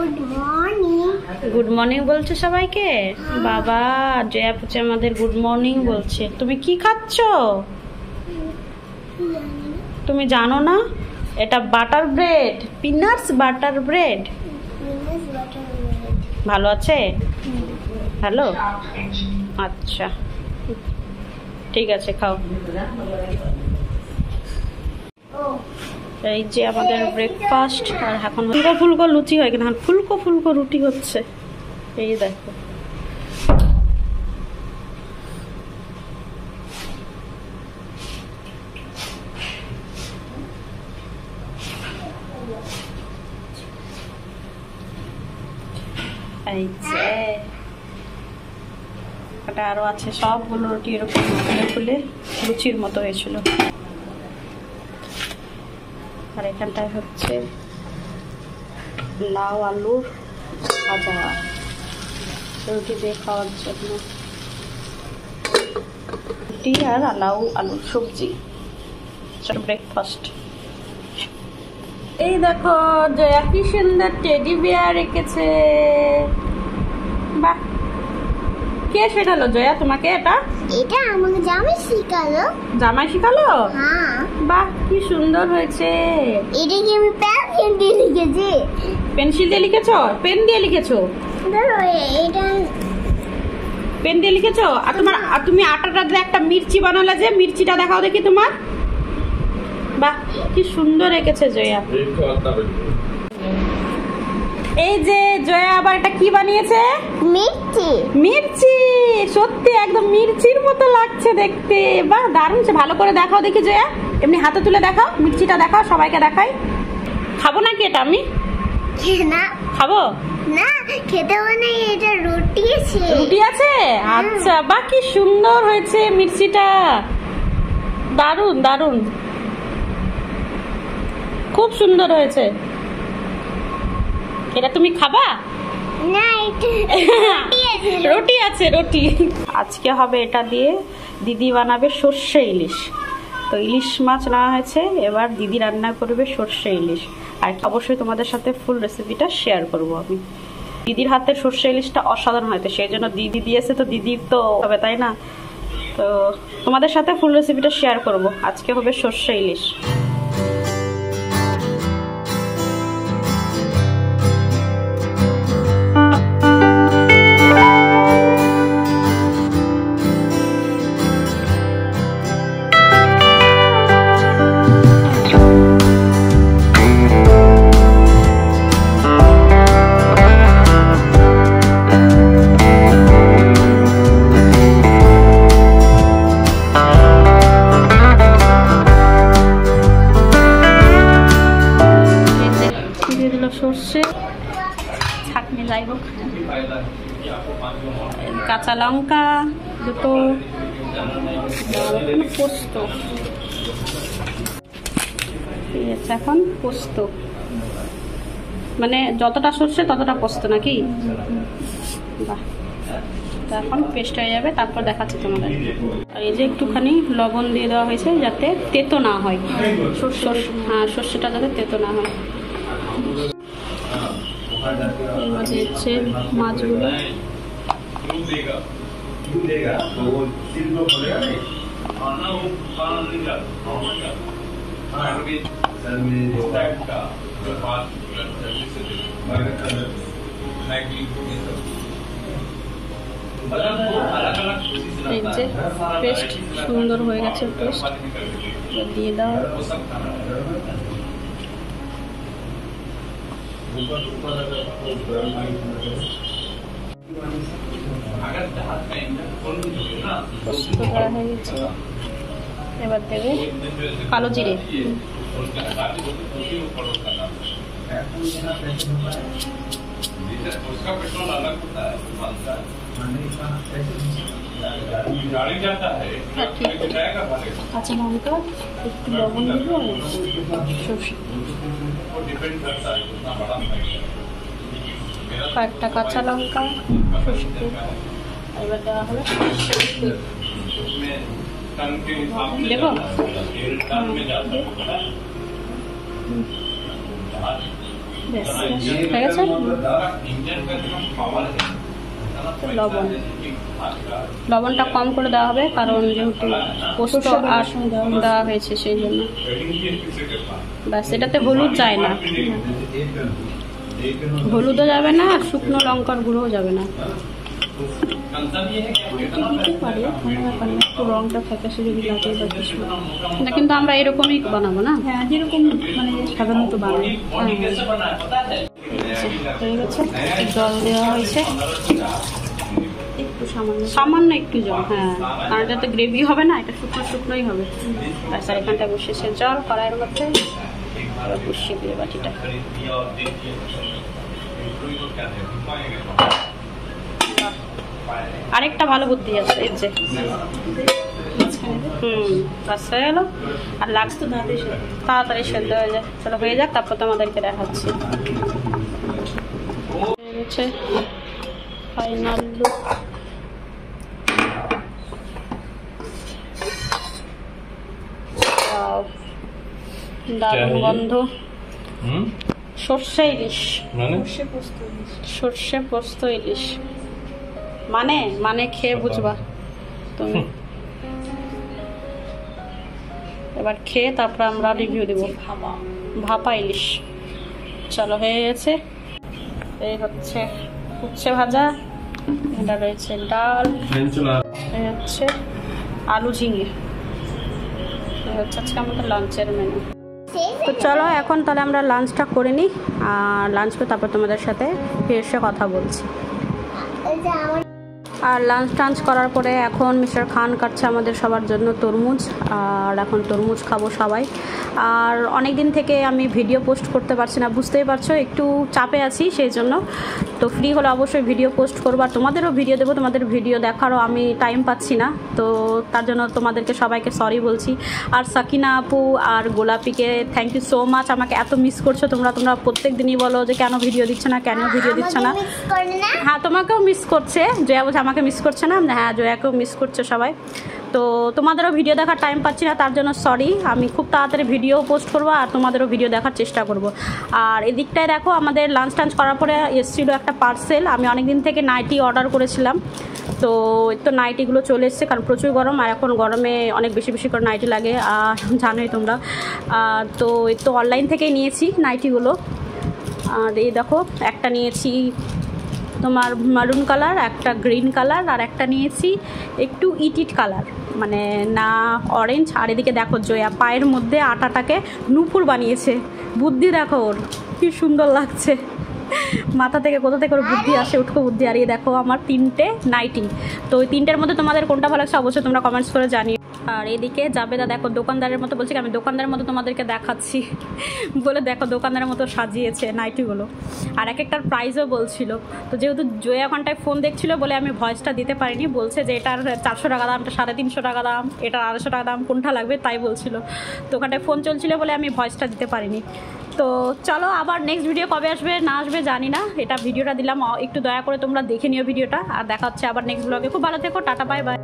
Good morning. Good morning বলছে সবাইকে। বাবা জয়া পুচে আমাদের গুড মর্নিং বলছে। তুমি কি খাচ্ছ? তুমি জানো না এটা butter bread, peanuts butter bread. ভালো আছে? ভালো, আচ্ছা ঠিক আছে, খাও। এই যে আমাদের ব্রেকফাস্ট। আর এখন ফুলকো ফুলকো লুচি হয় কিনা, ফুলকো ফুলকো রুটি হচ্ছে। এই দেখো, এই যে এটা আরো আছে, সবগুলো রুটি এরকম ফুলে ফুলে লুচির মতো হয়েছিল। আর এখানটায় হচ্ছে লাউ আলুর ভাজা, রুটি দিয়ে খাওয়ার জন্য। রুটি আর লাউ আলুর সবজি, ব্রেকফাস্ট। এই দেখো জয়া কি সুন্দর টেডি বিয়ার রেখেছে। বাহ, কে শেখালো জয়া তোমাকে এটা? এটা আমাকে জামাই শিখালো। জামাই শিখালো? হ্যাঁ। বাহ, কি সুন্দর হয়েছে। এটা কি আমি পেন্সিল দিয়ে লিখেছি? পেন্সিল দিয়ে লিখেছো? পেন দিয়ে লিখেছো? ধরো এটা পেন দিয়ে লিখেছো? আর তোমার, আর তুমি আটাটা দিয়ে একটা মির্চি বানালে, যে মির্চিটা দেখাও দেখি তোমার। বাহ, কি সুন্দর এঁকেছে জয়া। এই যে জয়া আবার এটা কি বানিয়েছে? মির্চি। মির্চি, সত্যি একদম মির্চির মতো লাগছে দেখতে। বাহ, দারুণ। ভালো করে দেখাও দেখি জয়া, এমনি হাতে তুলে দেখাও, মির্চিটা দেখাও, সবাইকে দেখাই। খাবো নাকি এটা আমি? না খাবো না, খেতে মানে এটা রুটি আছে। রুটি আছে? আচ্ছা, বাহ কি সুন্দর হয়েছে মির্চিটা, দারুণ দারুণ, খুব সুন্দর হয়েছে। এটা তুমি খাবা? না, এটা রুটি আছে, রুটি। আজকে হবে এটা দিয়ে, দিদি বানাবে সর্ষে ইলিশ। তো ইলিশ মাছ নেওয়া হয়েছে, এবার দিদি রান্না করবে সর্ষে ইলিশ। আর অবশ্যই তোমাদের সাথে ফুল রেসিপিটা শেয়ার করব আমি। দিদির হাতের সর্ষে ইলিশটা অসাধারণ হয়েছে, সেই জন্য দিদি দিয়েছে, তো দিদির তো হবে তাই না। তো তোমাদের সাথে ফুল রেসিপিটা শেয়ার করব। আজকে হবে সর্ষে ইলিশ। সর্ষে ছাঁকনি, যাই হোক, কাঁচা লঙ্কা দুটো, পোস্ত। ঠিক আছে, এখন পোস্ত মানে যতটা সর্ষে ততটা পোস্ত নাকি? বাহ, এখন পেস্ট হয়ে যাবে, তারপর দেখাচ্ছি তোমাদের। আর এই যে একটুখানি লবণ দিয়ে দেওয়া হয়েছে যাতে তেতো না হয়, হ্যাঁ সর্ষেটা যাতে তেতো না হয়। এর মধ্যে হচ্ছে মাছগুলো, এই যে পেস্ট সুন্দর হয়ে গেছে, পেস্ট দিয়ে দাও। পোস্ত দেওয়া হয়ে গেছে, এবার দেবে কালো জিরে। কাঁচা লঙ্কা, একটু লবণ দেবো, সর্ষে, কয়েকটা কাঁচা লঙ্কা, সর্ষে, এবার দেওয়া হবে দেবো। ব্যাস হয়ে গেছে। লবণটা কম করে দেওয়া হবে, কারণ যেহেতু পোস্ত আর দেওয়া হয়েছে সেই জন্য। ব্যাস, এটাতে হলুদ যায় না, হলুদও যাবে না আর শুকনো লঙ্কার গুঁড়োও যাবে না। দিতে পারে, কোনো ব্যাপার না, একটু রঙটা ফ্যাকাশে যদি লাগে বা কিছু। কিন্তু আমরা এরকমই বানাবো না, হ্যাঁ যেরকম মানে সাধারণত বানাই। হয়ে গেছে, জল দেওয়া হয়েছে একটু সামান্য একটু জল, হ্যাঁ, কারণ যাতে গ্রেভি হবে না, এটা শুকনো শুকনোই হবে। ব্যাস, আর এখানটা বসেছে জল কড়াইয়ের মধ্যে, বসিয়ে দিয়ে বাটিটা। আরেকটা ভালো বুদ্ধি আছে, এই যে বাস হয়ে গেল। আর লাগছে তো তাড়াতাড়ি সেদ্ধ হয়ে যায়। চলো হয়ে যাক, তারপর তোমাদেরকে দেখাচ্ছি। Final look. দারুণ গন্ধ। সর্ষে ইলিশ, সর্ষে পোস্ত ইলিশ মানে মানে খেয়ে বুঝবা তুমি। এবার খেয়ে তারপর আমরা রিভিউ দেবো। ভাপা ইলিশ। চলো হয়ে গেছে। এই হচ্ছে উচ্ছে ভাজা, এটা রয়েছে ডাল, এই হচ্ছে আলু ঝিঙে। এই হচ্ছে আজকে আমাদের লাঞ্চের মেনু। তো চলো এখন তাহলে আমরা লাঞ্চটা করে নিই, আর লাঞ্চ করে তারপর তোমাদের সাথে ফিরে কথা বলছি। আর লাঞ্চ টাঞ্চ করার পরে এখন মিস্টার খান কাটছে আমাদের সবার জন্য তরমুজ, আর এখন তরমুজ খাবো সবাই। আর অনেক দিন থেকে আমি ভিডিও পোস্ট করতে পারছি না, বুঝতেই পারছো, একটু চাপে আছি সেই জন্য। তো ফ্রি হলে অবশ্যই ভিডিও পোস্ট করবো, আর তোমাদেরও ভিডিও দেবো, তোমাদের ভিডিও দেখারও আমি টাইম পাচ্ছি না। তো তার জন্য তোমাদেরকে সবাইকে সরি বলছি। আর সাকিনা আপু আর গোলাপিকে থ্যাংক ইউ সো মাচ, আমাকে এত মিস করছো তোমরা প্রত্যেক দিনই বলো যে কেন ভিডিও দিচ্ছ না, কেন ভিডিও দিচ্ছ না। হ্যাঁ, তোমাকেও মিস করছে, জয়া বলছে আমাকে মিস করছে না। হ্যাঁ, জয়াকেও মিস করছে সবাই। তো তোমাদেরও ভিডিও দেখার টাইম পাচ্ছি না, তার জন্য সরি। আমি খুব তাড়াতাড়ি ভিডিও পোস্ট করবো, আর তোমাদেরও ভিডিও দেখার চেষ্টা করব। আর এদিকটায় দেখো, আমাদের লাঞ্চ টাঞ্চ করার পরে এসেছিল একটা পার্সেল। আমি অনেক দিন থেকে নাইটি অর্ডার করেছিলাম, তো নাইটিগুলো চলে এসছে, কারণ প্রচুর গরম, আর এখন গরমে অনেক বেশি বেশি করে নাইটি লাগে, আর জানোই তোমরা। তো অনলাইন থেকেই নিয়েছি নাইটিগুলো। আর এই দেখো, একটা নিয়েছি তোমার মারুন কালার, একটা গ্রিন কালার, আর একটা নিয়েছি একটু ইট কালার, মানে না অরেঞ্জ। আর এদিকে দেখো জয়া পায়ের মধ্যে আটাটাকে নূপুর বানিয়েছে। বুদ্ধি দেখো ওর, কি সুন্দর লাগছে। মাথা থেকে কোথা থেকে ওর বুদ্ধি আসে, উঠকো বুদ্ধি। আর এই দেখো আমার 3টে নাইটি। তো ওই 3টের মধ্যে তোমাদের কোনটা ভালো লাগছে অবশ্যই তোমরা কমেন্টস করে জানিও। আর এদিকে জাবেদা দেখো দোকানদারের মতো, বলছি আমি দোকানদারের মতো তোমাদেরকে দেখাচ্ছি বলে, দেখো দোকানদারের মতো সাজিয়েছে নাইটিগুলো, আর এক একটার প্রাইসও বলছিল। তো যেহেতু জয়া ঘন্টায় ফোন দেখছিল বলে আমি ভয়েসটা দিতে পারিনি, বলছে যে এটার 400 টাকা দাম, এটা 350 টাকা দাম, এটার 250 টাকা দাম, কোনটা লাগবে তাই বলছিল। তো ওখানটায় ফোন চলছিল বলে আমি ভয়েসটা দিতে পারিনি। তো চলো, আবার নেক্সট ভিডিও কবে আসবে না আসবে জানি না, এটা ভিডিওটা দিলাম, একটু দয়া করে তোমরা দেখে নিও ভিডিওটা। আর দেখা হচ্ছে আবার নেক্সট ব্লগে। খুব ভালো থেকো, টাটা, বাই বাই।